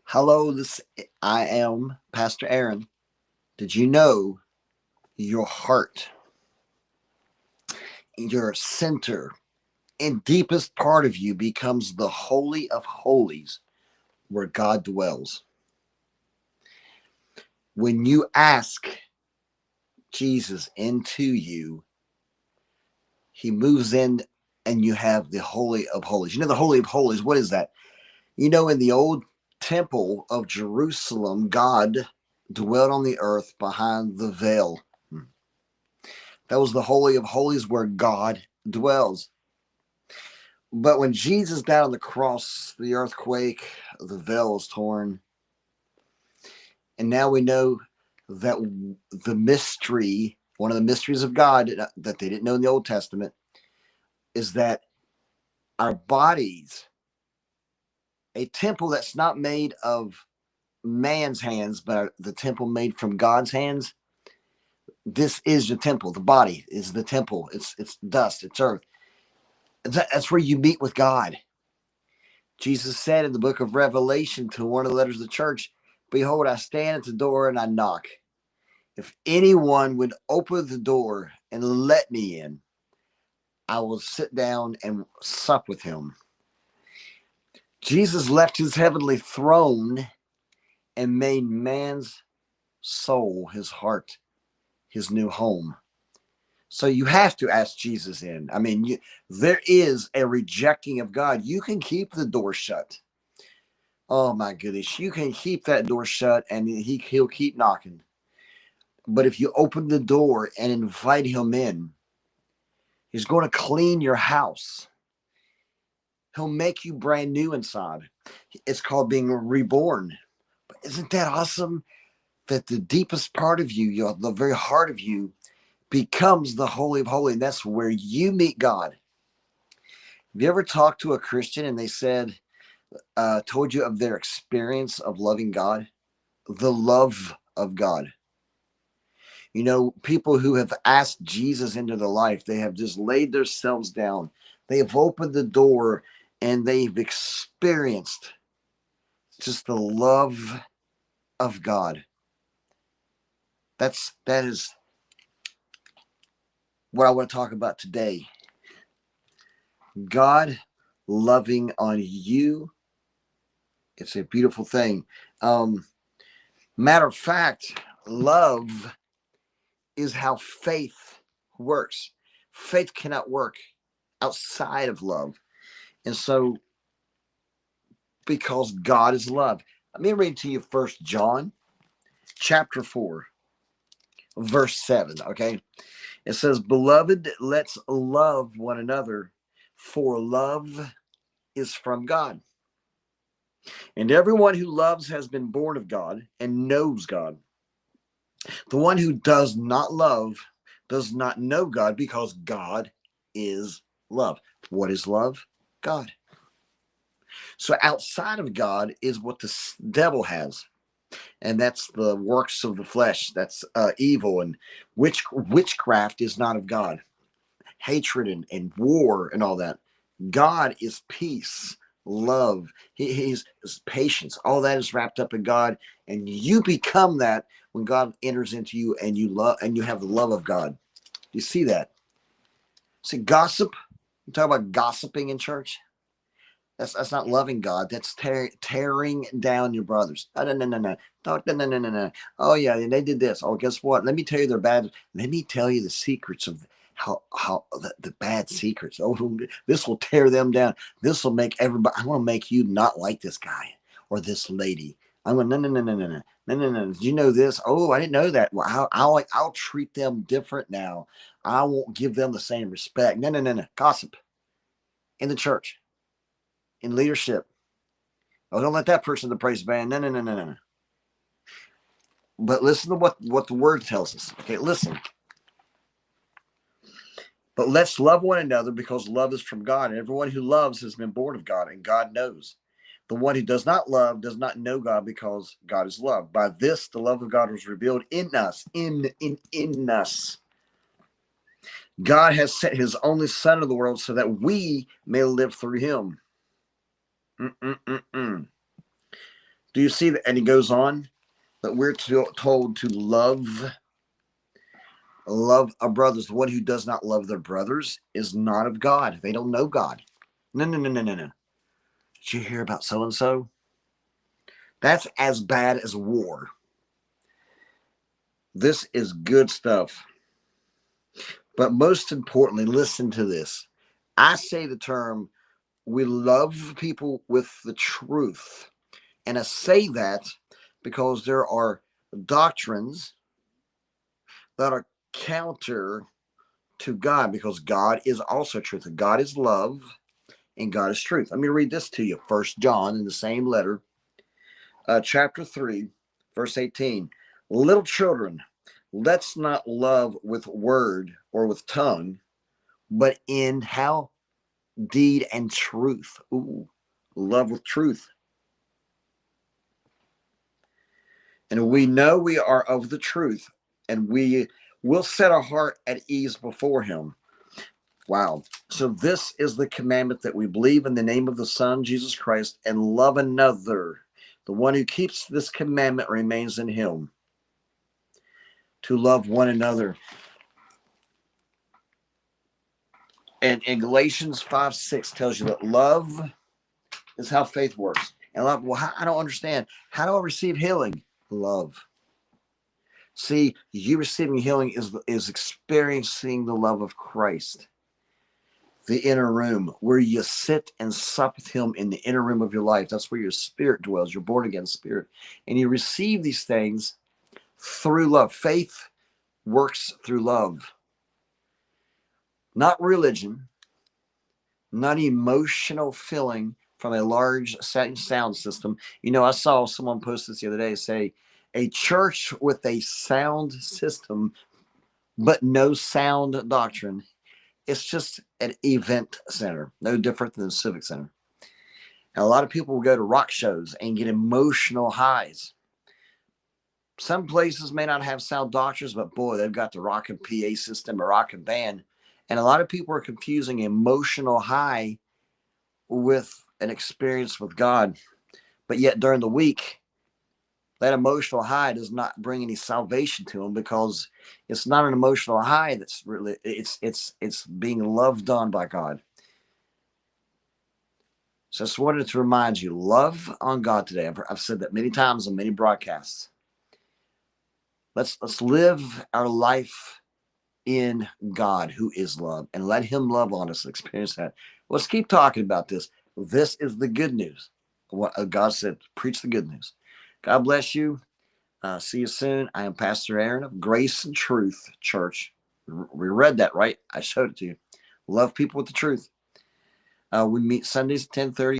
Hello, I am Pastor Aaron. Did you know your heart, your center, and deepest part of you becomes the holy of holies where God dwells? When you ask Jesus into you, he moves in and you have the holy of holies. You know the holy of holies, what is that? You know, in the old temple of Jerusalem, God dwelt on the earth behind the veil. That was the Holy of Holies where God dwells. But when Jesus died on the cross, the earthquake, the veil was torn. And now we know that the mystery, one of the mysteries of God that they didn't know in the Old Testament, is that our bodies, a temple that's not made of man's hands, but the temple made from God's hands, this is the temple. The body is the temple. It's dust, it's earth. That's where you meet with God. Jesus said in the book of Revelation to one of the letters of the church, "Behold, I stand at the door and I knock. If anyone would open the door and let me in, I will sit down and sup with him." Jesus left his heavenly throne and made man's soul, his heart, his new home. So you have to ask Jesus in. I mean, there is a rejecting of God. You can keep the door shut. Oh my goodness, you can keep that door shut and he'll keep knocking. But if you open the door and invite him in, he's going to clean your house. He'll make you brand new inside. It's called being reborn. But isn't that awesome that the deepest part of you, the very heart of you, becomes the Holy of Holies, and that's where you meet God. Have you ever talked to a Christian and they said, told you of their experience of loving God? The love of God. You know, people who have asked Jesus into their life, they have just laid themselves down. They have opened the door and they've experienced just the love of God. That is what I want to talk about today. God loving on you. It's a beautiful thing. Matter of fact, love is how faith works. Faith cannot work outside of love. And so, because God is love, let me read to you First John chapter 4, verse 7. Okay. It says, "Beloved, let's love one another, for love is from God. And everyone who loves has been born of God and knows God. The one who does not love does not know God, because God is love." What is love? God. So outside of God is what the devil has, and that's the works of the flesh. That's evil, and witchcraft is not of God. Hatred and war and all that. God is peace, love. He's patience. All that is wrapped up in God, and you become that when God enters into you, and you love, and you have the love of God. You see that? See, gossip. You talk about gossiping in church. That's not loving God. That's tearing down your brothers. Oh, no, no, no, no. No, no, no, no, no, no. Oh, yeah, they did this. Oh, guess what? Let me tell you they're bad. Let me tell you the secrets of how the bad secrets. Oh, this will tear them down. This will make everybody. I want to make you not like this guy or this lady. I'm going, no, no, no, no, no, no. No, no, no. Did you know this? Oh, I didn't know that. Well, I'll treat them different now. I won't give them the same respect. No, no, no, no. Gossip in the church, in leadership. Oh, don't let that person in the praise band. No, no, no, no, no. But listen to what the word tells us. Okay, listen. But let's love one another, because love is from God, and everyone who loves has been born of God, and God knows. The one who does not love does not know God, because God is love. By this, the love of God was revealed in us, in us. God has sent his only Son into the world so that we may live through him. Mm-mm-mm-mm. Do you see that? And he goes on that we're told to love our brothers. The one who does not love their brothers is not of God. They don't know God. No, no, no, no, no, no. Did you hear about so and so? That's as bad as war. This is good stuff. But most importantly, listen to this. I say the term, we love people with the truth. And I say that because there are doctrines that are counter to God, because God is also truth. God is love and God is truth. Let me read this to you. 1 John in the same letter, chapter 3, verse 18. Little children, let's not love with word or with tongue, but in how? Deed and truth. Ooh, love with truth. And we know we are of the truth, and we will set our heart at ease before him. Wow. So this is the commandment, that we believe in the name of the Son, Jesus Christ, and love another. The one who keeps this commandment remains in him. To love one another. And in Galatians 5:6 tells you that love is how faith works. And love, well, I don't understand. How do I receive healing? Love. See, you receiving healing is experiencing the love of Christ. The inner room, where you sit and sup with him in the inner room of your life. That's where your spirit dwells, your born again spirit. And you receive these things through love. Faith works through love. Not religion, not emotional filling from a large sound system. You know, I saw someone post this the other day, say, a church with a sound system but no sound doctrine. It's just an event center, no different than a civic center. And a lot of people will go to rock shows and get emotional highs. Some places may not have sound doctors, but boy, they've got the rockin' PA system, a rockin' band. And a lot of people are confusing emotional high with an experience with God. But yet during the week, that emotional high does not bring any salvation to them, because it's not an emotional high that's really, it's being loved on by God. So I just wanted to remind you, love on God today. I've said that many times on many broadcasts. Let's live our life in God, who is love, and let him love on us and experience that. Let's keep talking about this. This is the good news. What God said, preach the good news. God bless you. See you soon. I am Pastor Aaron of Grace and Truth Church. We read that, right? I showed it to you. Love people with the truth. We meet Sundays at 10:30.